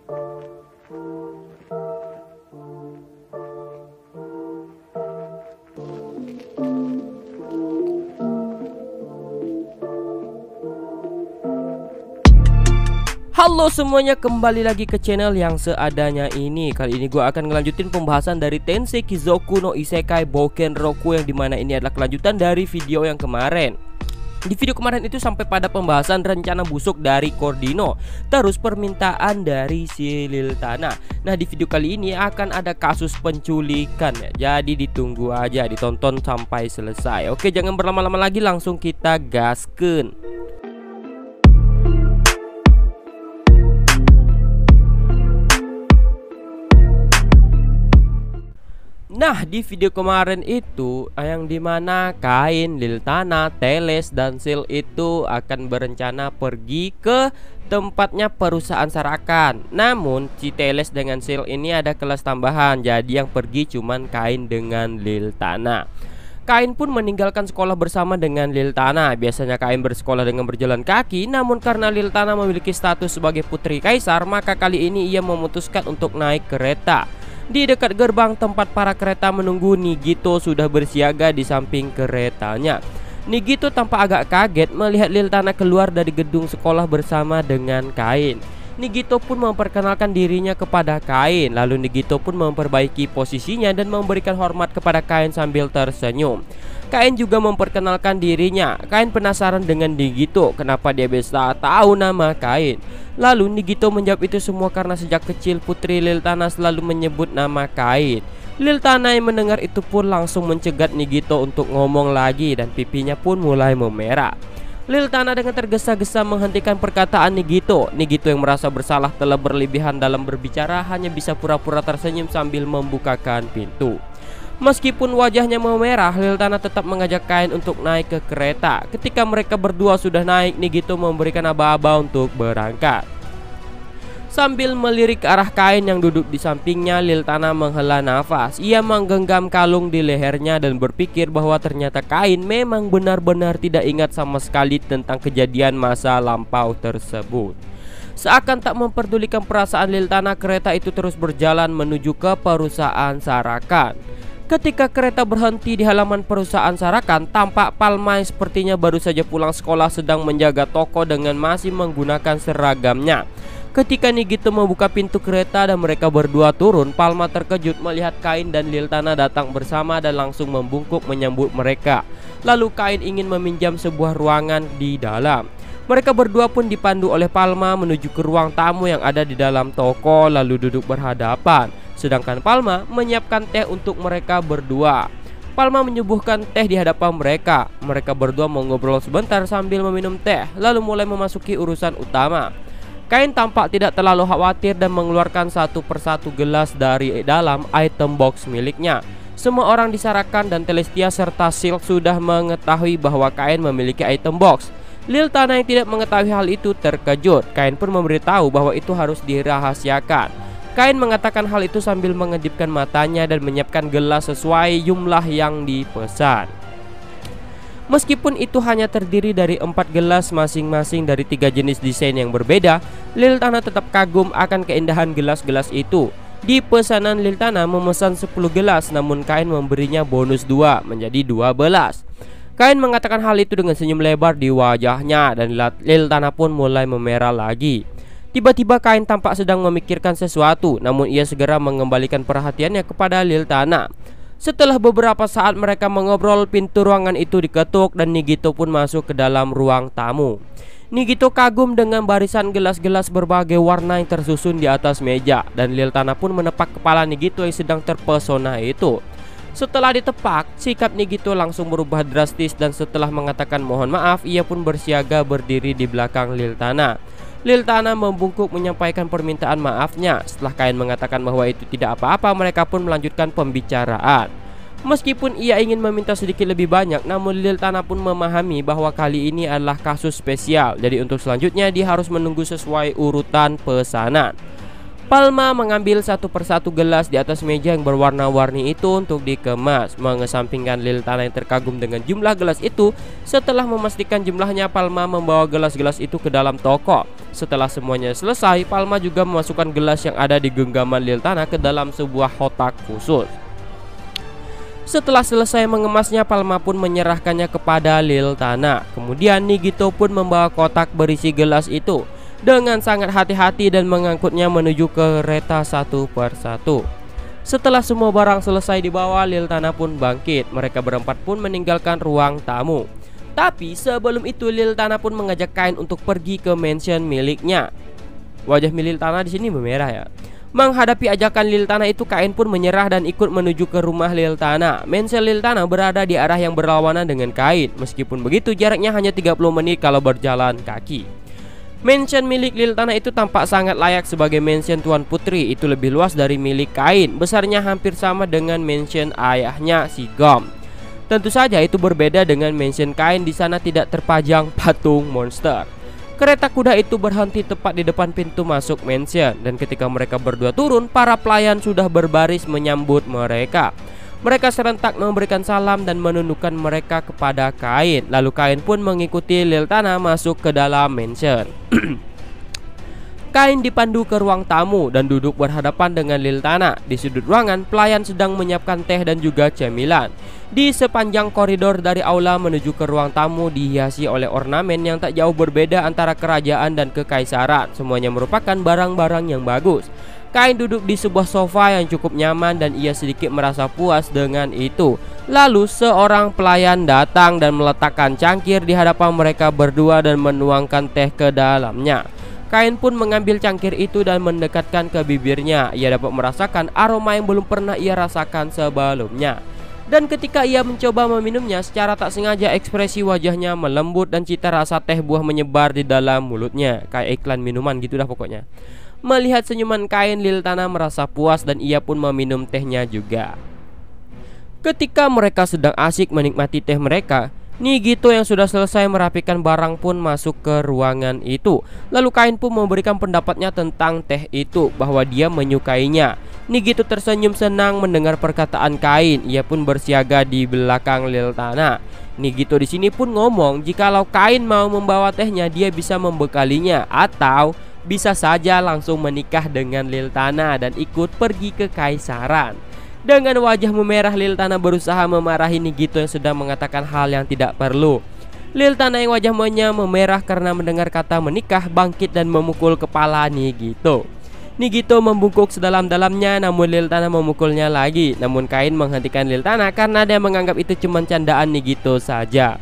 Halo semuanya, kembali lagi ke channel yang seadanya ini. Kali ini gue akan ngelanjutin pembahasan dari Tensei Kizoku no Isekai Bouken Roku, yang dimana ini adalah kelanjutan dari video yang kemarin. Di video kemarin itu sampai pada pembahasan rencana busuk dari Cordino, terus permintaan dari si Lil Tana. Nah, di video kali ini akan ada kasus penculikan ya. Jadi ditunggu aja, ditonton sampai selesai. Oke, jangan berlama-lama lagi, langsung kita gaskeun. Nah, di video kemarin itu yang dimana Kain, Lil Tana, Teles, dan Sil itu akan berencana pergi ke tempatnya perusahaan Sarakan. Namun si Teles dengan Sil ini ada kelas tambahan, jadi yang pergi cuman Kain dengan Lil Tana. Kain pun meninggalkan sekolah bersama dengan Lil Tana. Biasanya Kain bersekolah dengan berjalan kaki, namun karena Lil Tana memiliki status sebagai putri kaisar, maka kali ini ia memutuskan untuk naik kereta. Di dekat gerbang tempat para kereta menunggu, Nigito sudah bersiaga di samping keretanya. Nigito tampak agak kaget melihat Lil Tana keluar dari gedung sekolah bersama dengan Kain. Nigito pun memperkenalkan dirinya kepada Kain. Lalu Nigito pun memperbaiki posisinya dan memberikan hormat kepada Kain sambil tersenyum. Kain juga memperkenalkan dirinya. Kain penasaran dengan Nigito, kenapa dia bisa tahu nama Kain. Lalu Nigito menjawab itu semua karena sejak kecil putri Lil Tana selalu menyebut nama Kain. Lil Tana yang mendengar itu pun langsung mencegat Nigito untuk ngomong lagi, dan pipinya pun mulai memerah. Lil Tana dengan tergesa-gesa menghentikan perkataan Nigito. Nigito yang merasa bersalah telah berlebihan dalam berbicara hanya bisa pura-pura tersenyum sambil membukakan pintu. Meskipun wajahnya memerah, Lil Tana tetap mengajak Kain untuk naik ke kereta. Ketika mereka berdua sudah naik, Nigito memberikan aba-aba untuk berangkat. Sambil melirik ke arah Kain yang duduk di sampingnya, Lil Tana menghela nafas. Ia menggenggam kalung di lehernya dan berpikir bahwa ternyata Kain memang benar-benar tidak ingat sama sekali tentang kejadian masa lampau tersebut. Seakan tak memperdulikan perasaan Lil Tana, kereta itu terus berjalan menuju ke perusahaan Sarakan. Ketika kereta berhenti di halaman perusahaan Sarakan, tampak Palma yang sepertinya baru saja pulang sekolah sedang menjaga toko dengan masih menggunakan seragamnya. Ketika Nigito membuka pintu kereta dan mereka berdua turun, Palma terkejut melihat Kain dan Lil Tana datang bersama dan langsung membungkuk menyambut mereka. Lalu Kain ingin meminjam sebuah ruangan di dalam. Mereka berdua pun dipandu oleh Palma menuju ke ruang tamu yang ada di dalam toko, lalu duduk berhadapan. Sedangkan Palma menyiapkan teh untuk mereka berdua. Palma menyuguhkan teh di hadapan mereka. Mereka berdua mengobrol sebentar sambil meminum teh, lalu mulai memasuki urusan utama. Kain tampak tidak terlalu khawatir dan mengeluarkan satu persatu gelas dari dalam item box miliknya. Semua orang di Sarakan dan Telestia serta Silk sudah mengetahui bahwa Kain memiliki item box. Lil Tana yang tidak mengetahui hal itu terkejut. Kain pun memberitahu bahwa itu harus dirahasiakan. Kain mengatakan hal itu sambil mengedipkan matanya dan menyiapkan gelas sesuai jumlah yang dipesan. Meskipun itu hanya terdiri dari 4 gelas masing-masing dari 3 jenis desain yang berbeda, Lil Tana tetap kagum akan keindahan gelas-gelas itu. Di pesanan, Lil Tana memesan 10 gelas, namun Kain memberinya bonus 2 menjadi 12. Kain mengatakan hal itu dengan senyum lebar di wajahnya, dan Lil Tana pun mulai memerah lagi. Tiba-tiba Kain tampak sedang memikirkan sesuatu, namun ia segera mengembalikan perhatiannya kepada Lil Tana. Setelah beberapa saat mereka mengobrol, pintu ruangan itu diketuk dan Nigito pun masuk ke dalam ruang tamu. Nigito kagum dengan barisan gelas-gelas berbagai warna yang tersusun di atas meja, dan Lil Tana pun menepak kepala Nigito yang sedang terpesona itu. Setelah ditepak, sikap Nigito langsung berubah drastis, dan setelah mengatakan mohon maaf, ia pun bersiaga berdiri di belakang Lil Tana. Lil Tana membungkuk menyampaikan permintaan maafnya. Setelah Kain mengatakan bahwa itu tidak apa-apa, mereka pun melanjutkan pembicaraan. Meskipun ia ingin meminta sedikit lebih banyak, namun Lil Tana pun memahami bahwa kali ini adalah kasus spesial. Jadi untuk selanjutnya dia harus menunggu sesuai urutan pesanan. Palma mengambil satu persatu gelas di atas meja yang berwarna-warni itu untuk dikemas. Mengesampingkan Lil Tana yang terkagum dengan jumlah gelas itu. Setelah memastikan jumlahnya, Palma membawa gelas-gelas itu ke dalam toko. Setelah semuanya selesai, Palma juga memasukkan gelas yang ada di genggaman Lil Tana ke dalam sebuah kotak khusus. Setelah selesai mengemasnya, Palma pun menyerahkannya kepada Lil Tana. Kemudian Nigito pun membawa kotak berisi gelas itu dengan sangat hati-hati dan mengangkutnya menuju ke kereta satu persatu. Setelah semua barang selesai dibawa, Lil Tana pun bangkit. Mereka berempat pun meninggalkan ruang tamu. Tapi sebelum itu Lil Tana pun mengajak Kain untuk pergi ke mansion miliknya. Wajah Lil Tana di sini memerah ya. Menghadapi ajakan Lil Tana itu, Kain pun menyerah dan ikut menuju ke rumah Lil Tana. Mansion Lil Tana berada di arah yang berlawanan dengan Kain. Meskipun begitu, jaraknya hanya 30 menit kalau berjalan kaki. Mansion milik Lil Tana itu tampak sangat layak sebagai mansion Tuan Putri. Itu lebih luas dari milik Kain. Besarnya hampir sama dengan mansion ayahnya, si Gom. Tentu saja itu berbeda dengan mansion Kain. Di sana tidak terpajang patung monster. Kereta kuda itu berhenti tepat di depan pintu masuk mansion. Dan ketika mereka berdua turun, para pelayan sudah berbaris menyambut mereka. Mereka serentak memberikan salam dan menundukkan mereka kepada Kain. Lalu Kain pun mengikuti Lil Tana masuk ke dalam mansion. Kain dipandu ke ruang tamu dan duduk berhadapan dengan Lil Tana. Di sudut ruangan, pelayan sedang menyiapkan teh dan juga cemilan. Di sepanjang koridor dari aula menuju ke ruang tamu dihiasi oleh ornamen yang tak jauh berbeda antara kerajaan dan kekaisaran. Semuanya merupakan barang-barang yang bagus. Kain duduk di sebuah sofa yang cukup nyaman dan ia sedikit merasa puas dengan itu. Lalu seorang pelayan datang dan meletakkan cangkir di hadapan mereka berdua dan menuangkan teh ke dalamnya. Kain pun mengambil cangkir itu dan mendekatkan ke bibirnya. Ia dapat merasakan aroma yang belum pernah ia rasakan sebelumnya. Dan ketika ia mencoba meminumnya, secara tak sengaja ekspresi wajahnya melembut dan cita rasa teh buah menyebar di dalam mulutnya. Kayak iklan minuman gitu dah pokoknya. Melihat senyuman Kain, Lil Tana merasa puas dan ia pun meminum tehnya juga. Ketika mereka sedang asik menikmati teh mereka, Nigito yang sudah selesai merapikan barang pun masuk ke ruangan itu. Lalu Kain pun memberikan pendapatnya tentang teh itu, bahwa dia menyukainya. Nigito tersenyum senang mendengar perkataan Kain. Ia pun bersiaga di belakang Lil Tana. Nigito di sini pun ngomong jikalau Kain mau membawa tehnya, dia bisa membekalinya atau bisa saja langsung menikah dengan Lil Tana dan ikut pergi ke kaisaran. Dengan wajah memerah, Lil Tana berusaha memarahi Nigito yang sedang mengatakan hal yang tidak perlu. Lil Tana yang wajahnya memerah karena mendengar kata menikah bangkit dan memukul kepala Nigito. Nigito membungkuk sedalam-dalamnya, namun Lil Tana memukulnya lagi. Namun Kain menghentikan Lil Tana karena dia menganggap itu cuma candaan Nigito saja.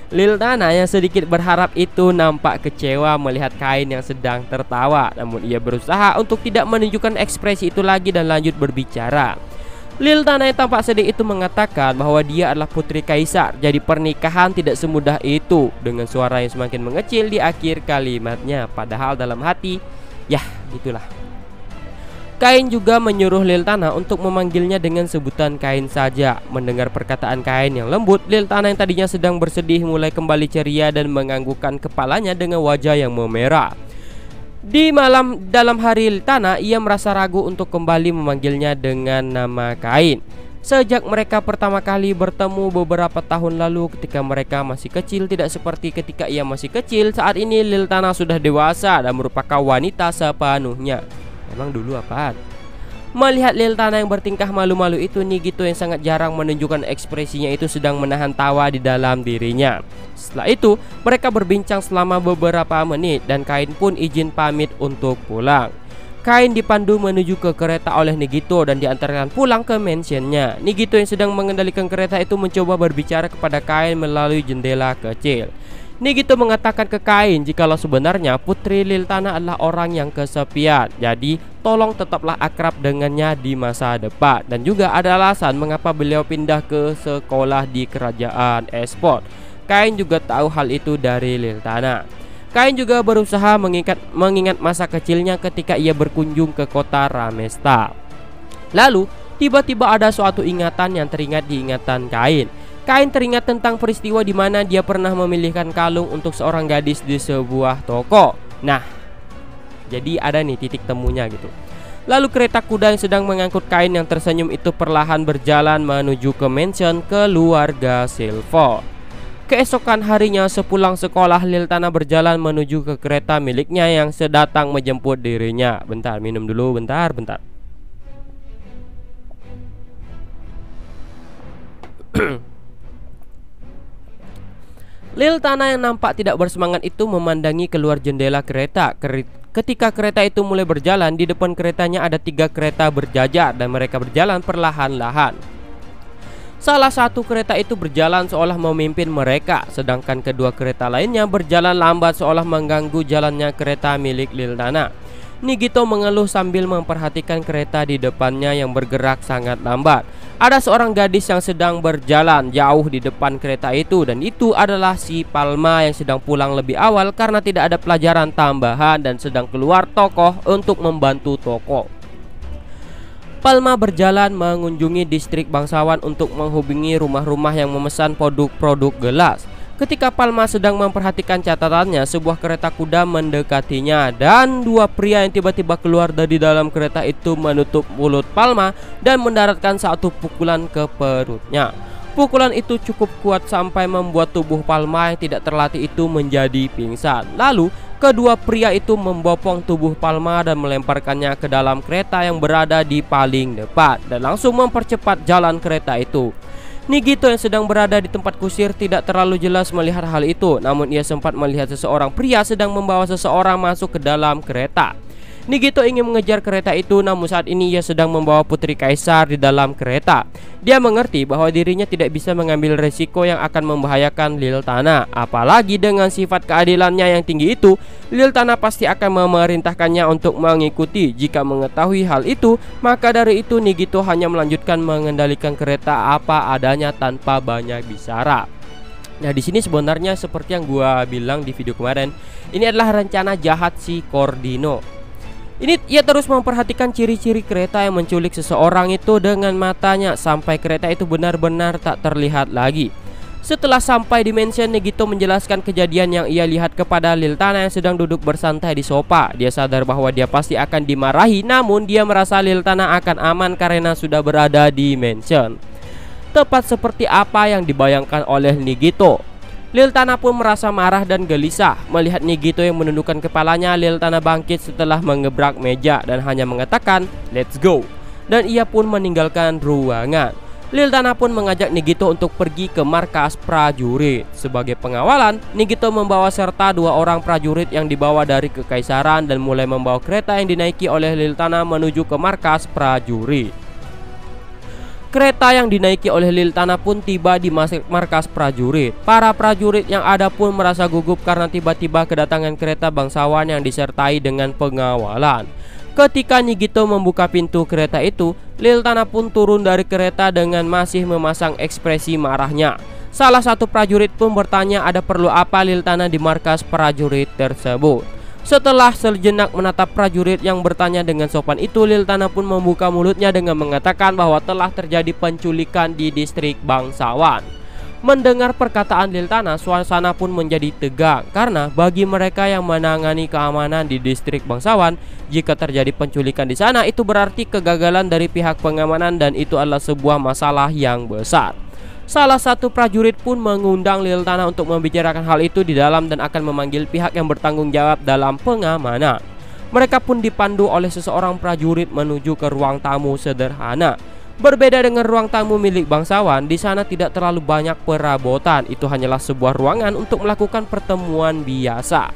Lil Tana yang sedikit berharap itu nampak kecewa melihat Kain yang sedang tertawa. Namun ia berusaha untuk tidak menunjukkan ekspresi itu lagi dan lanjut berbicara. Lil Tana yang tampak sedih itu mengatakan bahwa dia adalah putri kaisar, jadi pernikahan tidak semudah itu. Dengan suara yang semakin mengecil di akhir kalimatnya. Padahal dalam hati, yah gitulah. Kain juga menyuruh Lil Tana untuk memanggilnya dengan sebutan Kain saja. Mendengar perkataan Kain yang lembut, Lil Tana yang tadinya sedang bersedih mulai kembali ceria dan menganggukkan kepalanya dengan wajah yang memerah. Di dalam hari Lil Tana, ia merasa ragu untuk kembali memanggilnya dengan nama Kain. Sejak mereka pertama kali bertemu beberapa tahun lalu ketika mereka masih kecil, tidak seperti ketika ia masih kecil. Saat ini Lil Tana sudah dewasa dan merupakan wanita sepenuhnya. Emang dulu apaan? Melihat Lil Tana yang bertingkah malu-malu itu, Nigito yang sangat jarang menunjukkan ekspresinya itu sedang menahan tawa di dalam dirinya. Setelah itu, mereka berbincang selama beberapa menit dan Kain pun izin pamit untuk pulang. Kain dipandu menuju ke kereta oleh Nigito dan diantarkan pulang ke mansionnya. Nigito yang sedang mengendalikan kereta itu mencoba berbicara kepada Kain melalui jendela kecil. Nigito mengatakan ke Kain jikalau sebenarnya putri Lil Tana adalah orang yang kesepian. Jadi tolong tetaplah akrab dengannya di masa depan. Dan juga ada alasan mengapa beliau pindah ke sekolah di kerajaan Esport. Kain juga tahu hal itu dari Lil Tana. Kain juga berusaha mengingat masa kecilnya ketika ia berkunjung ke kota Ramesta. Lalu tiba-tiba ada suatu ingatan yang teringat di ingatan Kain. Kain teringat tentang peristiwa di mana dia pernah memilihkan kalung untuk seorang gadis di sebuah toko. Nah, jadi ada nih titik temunya gitu. Lalu kereta kuda yang sedang mengangkut kain yang tersenyum itu perlahan berjalan menuju ke mansion keluarga Silver. Keesokan harinya sepulang sekolah, Lil Tana berjalan menuju ke kereta miliknya yang sedatang menjemput dirinya. Bentar, minum dulu, bentar. Lil Tana yang nampak tidak bersemangat itu memandangi keluar jendela kereta. Ketika kereta itu mulai berjalan, di depan keretanya ada 3 kereta berjajar dan mereka berjalan perlahan-lahan. Salah satu kereta itu berjalan seolah memimpin mereka, sedangkan kedua kereta lainnya berjalan lambat seolah mengganggu jalannya kereta milik Lil-Tana. Nigito mengeluh sambil memperhatikan kereta di depannya yang bergerak sangat lambat. Ada seorang gadis yang sedang berjalan jauh di depan kereta itu, dan itu adalah si Palma yang sedang pulang lebih awal karena tidak ada pelajaran tambahan dan sedang keluar tokoh untuk membantu tokoh. Palma berjalan mengunjungi distrik bangsawan untuk menghubungi rumah-rumah yang memesan produk-produk gelas. Ketika Palma sedang memperhatikan catatannya, sebuah kereta kuda mendekatinya dan 2 pria yang tiba-tiba keluar dari dalam kereta itu menutup mulut Palma dan mendaratkan satu pukulan ke perutnya. Pukulan itu cukup kuat sampai membuat tubuh Palma yang tidak terlatih itu menjadi pingsan. Lalu kedua pria itu membopong tubuh Palma dan melemparkannya ke dalam kereta yang berada di paling depan dan langsung mempercepat jalan kereta itu. Nigito yang sedang berada di tempat kusir tidak terlalu jelas melihat hal itu, namun ia sempat melihat seseorang pria sedang membawa seseorang masuk ke dalam kereta. Nigito ingin mengejar kereta itu, namun saat ini ia sedang membawa Putri Kaisar di dalam kereta. Dia mengerti bahwa dirinya tidak bisa mengambil resiko yang akan membahayakan Lil-Tana. Apalagi dengan sifat keadilannya yang tinggi itu, Lil-Tana pasti akan memerintahkannya untuk mengikuti. Jika mengetahui hal itu, maka dari itu Nigito hanya melanjutkan mengendalikan kereta apa adanya tanpa banyak bicara. Nah, di sini sebenarnya seperti yang gua bilang di video kemarin, ini adalah rencana jahat si Cordino. Ini ia terus memperhatikan ciri-ciri kereta yang menculik seseorang itu dengan matanya sampai kereta itu benar-benar tak terlihat lagi. Setelah sampai di mansion, Nigito menjelaskan kejadian yang ia lihat kepada Lil-Tana yang sedang duduk bersantai di sofa. Dia sadar bahwa dia pasti akan dimarahi, namun dia merasa Lil-Tana akan aman karena sudah berada di mansion. Tepat seperti apa yang dibayangkan oleh Nigito. Lil-Tana pun merasa marah dan gelisah. Melihat Nigito yang menundukkan kepalanya, Lil-Tana bangkit setelah mengebrak meja dan hanya mengatakan, "Let's go." Dan ia pun meninggalkan ruangan. Lil-Tana pun mengajak Nigito untuk pergi ke markas prajurit. Sebagai pengawalan, Nigito membawa serta 2 orang prajurit yang dibawa dari kekaisaran dan mulai membawa kereta yang dinaiki oleh Lil-Tana menuju ke markas prajurit. Kereta yang dinaiki oleh Lil-Tana pun tiba di markas prajurit. Para prajurit yang ada pun merasa gugup karena tiba-tiba kedatangan kereta bangsawan yang disertai dengan pengawalan. Ketika Nigito membuka pintu kereta itu, Lil-Tana pun turun dari kereta dengan masih memasang ekspresi marahnya. Salah satu prajurit pun bertanya ada perlu apa Lil-Tana di markas prajurit tersebut. Setelah sejenak menatap prajurit yang bertanya dengan sopan itu, Lil-Tana pun membuka mulutnya dengan mengatakan bahwa telah terjadi penculikan di distrik bangsawan. Mendengar perkataan Lil-Tana, suasana pun menjadi tegang karena bagi mereka yang menangani keamanan di distrik bangsawan, jika terjadi penculikan di sana itu berarti kegagalan dari pihak pengamanan dan itu adalah sebuah masalah yang besar. Salah satu prajurit pun mengundang Lil-Tana untuk membicarakan hal itu di dalam dan akan memanggil pihak yang bertanggung jawab dalam pengamanan. Mereka pun dipandu oleh seseorang prajurit menuju ke ruang tamu sederhana. Berbeda dengan ruang tamu milik bangsawan, di sana tidak terlalu banyak perabotan. Itu hanyalah sebuah ruangan untuk melakukan pertemuan biasa.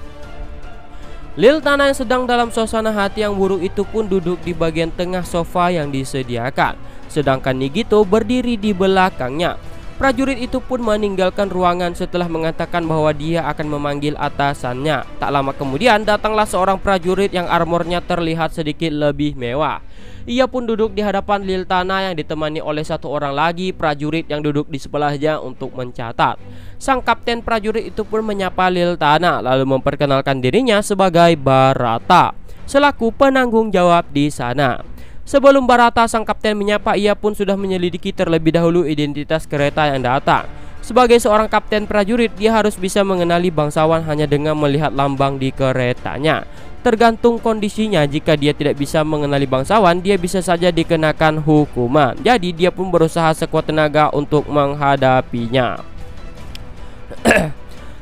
Lil-Tana yang sedang dalam suasana hati yang buruk itu pun duduk di bagian tengah sofa yang disediakan, sedangkan Nigito berdiri di belakangnya. Prajurit itu pun meninggalkan ruangan setelah mengatakan bahwa dia akan memanggil atasannya. Tak lama kemudian datanglah seorang prajurit yang armornya terlihat sedikit lebih mewah. Ia pun duduk di hadapan Lil-Tana yang ditemani oleh satu orang lagi prajurit yang duduk di sebelahnya untuk mencatat. Sang kapten prajurit itu pun menyapa Lil-Tana lalu memperkenalkan dirinya sebagai Barata selaku penanggung jawab di sana. Sebelum Barata sang kapten menyapa, ia pun sudah menyelidiki terlebih dahulu identitas kereta yang datang. Sebagai seorang kapten prajurit, dia harus bisa mengenali bangsawan hanya dengan melihat lambang di keretanya. Tergantung kondisinya, jika dia tidak bisa mengenali bangsawan, dia bisa saja dikenakan hukuman. Jadi dia pun berusaha sekuat tenaga untuk menghadapinya.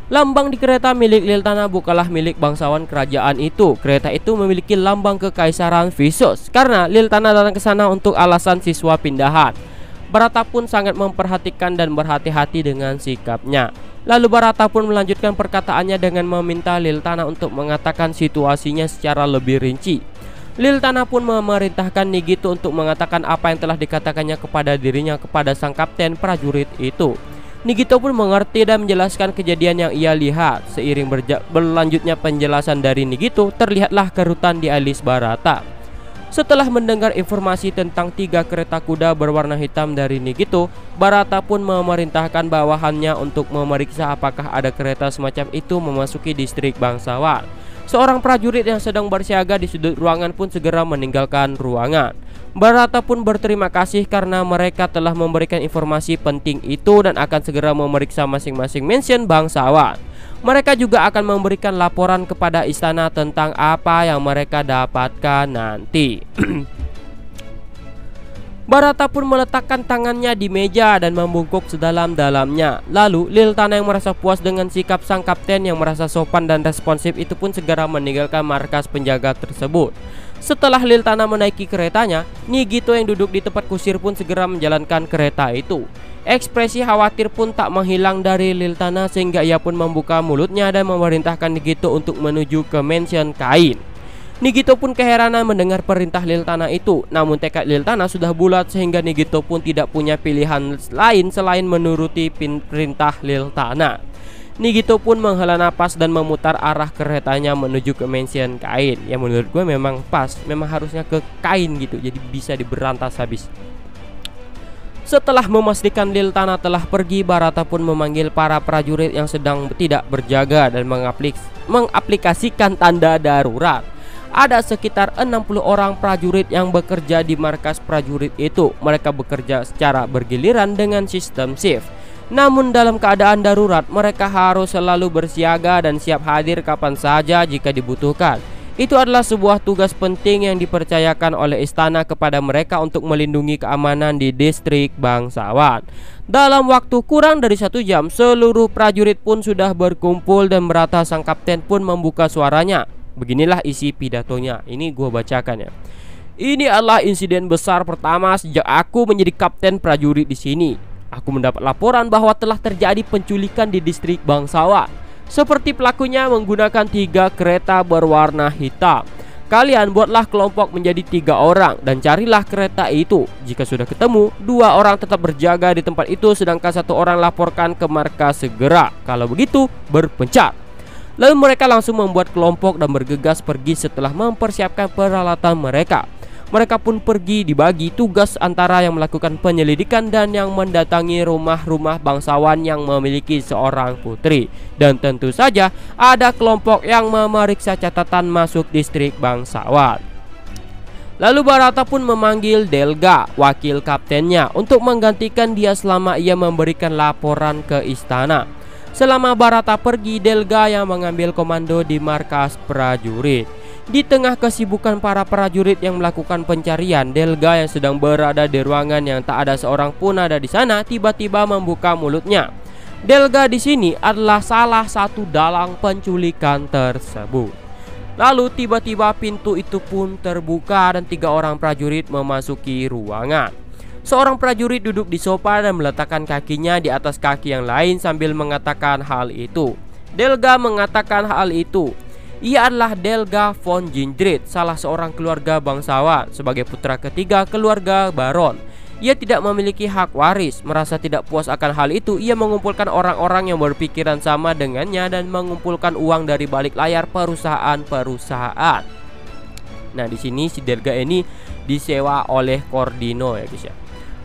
Lambang di kereta milik Liltana bukanlah milik bangsawan kerajaan itu. Kereta itu memiliki lambang kekaisaran Visus karena Liltana datang ke sana untuk alasan siswa pindahan. Barata pun sangat memperhatikan dan berhati-hati dengan sikapnya. Lalu Barata pun melanjutkan perkataannya dengan meminta Liltana untuk mengatakan situasinya secara lebih rinci. Liltana pun memerintahkan Nigito untuk mengatakan apa yang telah dikatakannya kepada dirinya kepada sang kapten prajurit itu. Nigito pun mengerti dan menjelaskan kejadian yang ia lihat. Seiring berlanjutnya penjelasan dari Nigito, terlihatlah kerutan di alis Barata. Setelah mendengar informasi tentang 3 kereta kuda berwarna hitam dari Nigito, Barata pun memerintahkan bawahannya untuk memeriksa apakah ada kereta semacam itu memasuki distrik bangsawan. Seorang prajurit yang sedang bersiaga di sudut ruangan pun segera meninggalkan ruangan. Barata pun berterima kasih karena mereka telah memberikan informasi penting itu dan akan segera memeriksa masing-masing mansion bangsawan. Mereka juga akan memberikan laporan kepada istana tentang apa yang mereka dapatkan nanti. Barata pun meletakkan tangannya di meja dan membungkuk sedalam-dalamnya. Lalu Liltana yang merasa puas dengan sikap sang kapten yang merasa sopan dan responsif itu pun segera meninggalkan markas penjaga tersebut. Setelah Liltana menaiki keretanya, Nigito yang duduk di tempat kusir pun segera menjalankan kereta itu. Ekspresi khawatir pun tak menghilang dari Liltana sehingga ia pun membuka mulutnya dan memerintahkan Nigito untuk menuju ke mansion kain. Nigito pun keheranan mendengar perintah Liltana itu, namun tekad Liltana sudah bulat sehingga Nigito pun tidak punya pilihan lain selain menuruti perintah Liltana. Nigito pun menghela napas dan memutar arah keretanya menuju ke mansion kain. Ya menurut gue memang pas, memang harusnya ke kain gitu, jadi bisa diberantas habis. Setelah memastikan Liltana telah pergi, Barata pun memanggil para prajurit yang sedang tidak berjaga dan mengaplikasikan tanda darurat. Ada sekitar 60 orang prajurit yang bekerja di markas prajurit itu. Mereka bekerja secara bergiliran dengan sistem shift. Namun dalam keadaan darurat, mereka harus selalu bersiaga dan siap hadir kapan saja jika dibutuhkan. Itu adalah sebuah tugas penting yang dipercayakan oleh istana kepada mereka untuk melindungi keamanan di distrik bangsawan. Dalam waktu kurang dari 1 jam, seluruh prajurit pun sudah berkumpul dan merata. Sang kapten pun membuka suaranya. Beginilah isi pidatonya, ini gue bacakan ya. Ini adalah insiden besar pertama sejak aku menjadi kapten prajurit di sini. Aku mendapat laporan bahwa telah terjadi penculikan di distrik bangsawan. Seperti pelakunya menggunakan 3 kereta berwarna hitam. Kalian buatlah kelompok menjadi 3 orang dan carilah kereta itu. Jika sudah ketemu, 2 orang tetap berjaga di tempat itu, sedangkan 1 orang laporkan ke markas segera. Kalau begitu, berpencar. Lalu mereka langsung membuat kelompok dan bergegas pergi setelah mempersiapkan peralatan mereka. Mereka pun pergi dibagi tugas antara yang melakukan penyelidikan dan yang mendatangi rumah-rumah bangsawan yang memiliki seorang putri. Dan tentu saja ada kelompok yang memeriksa catatan masuk distrik bangsawan. Lalu Barata pun memanggil Delga, wakil kaptennya, untuk menggantikan dia selama ia memberikan laporan ke istana. Selama Barata pergi, Delga yang mengambil komando di markas prajurit. Di tengah kesibukan para prajurit yang melakukan pencarian, Delga yang sedang berada di ruangan yang tak ada seorang pun ada di sana tiba-tiba membuka mulutnya. Delga di sini adalah salah satu dalang penculikan tersebut. Lalu tiba-tiba pintu itu pun terbuka dan 3 orang prajurit memasuki ruangan. Seorang prajurit duduk di sofa dan meletakkan kakinya di atas kaki yang lain sambil mengatakan hal itu. Delga mengatakan hal itu. Ia adalah Delga von Jindrid, salah seorang keluarga bangsawan. Sebagai putra ketiga keluarga baron, ia tidak memiliki hak waris. Merasa tidak puas akan hal itu, ia mengumpulkan orang-orang yang berpikiran sama dengannya dan mengumpulkan uang dari balik layar perusahaan-perusahaan. Nah, di sini si Delga ini disewa oleh Cordino ya guys ya.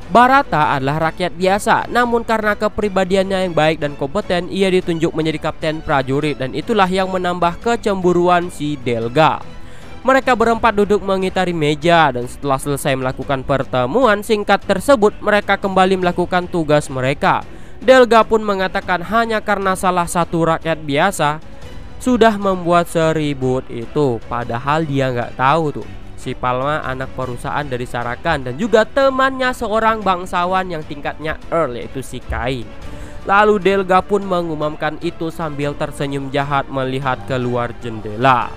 Barata adalah rakyat biasa, namun karena kepribadiannya yang baik dan kompeten, ia ditunjuk menjadi kapten prajurit, dan itulah yang menambah kecemburuan si Delga. Mereka berempat duduk mengitari meja, dan setelah selesai melakukan pertemuan singkat tersebut, mereka kembali melakukan tugas mereka. Delga pun mengatakan hanya karena salah satu rakyat biasa, sudah membuat seribut itu. Padahal dia nggak tahu tuh, si Palma anak perusahaan dari Sarachan dan juga temannya seorang bangsawan yang tingkatnya Earl, yaitu si Kain. Lalu Delga pun mengumumkan itu sambil tersenyum jahat melihat keluar jendela.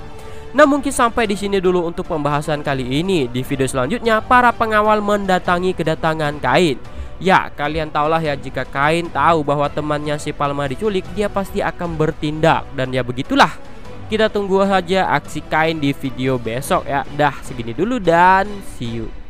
Nah, mungkin sampai di sini dulu untuk pembahasan kali ini. Di video selanjutnya para pengawal mendatangi kedatangan Kain. Ya, kalian tahulah ya, jika Kain tahu bahwa temannya si Palma diculik, dia pasti akan bertindak. Dan ya begitulah, kita tunggu saja aksi Kain di video besok ya. Dah, segini dulu dan see you.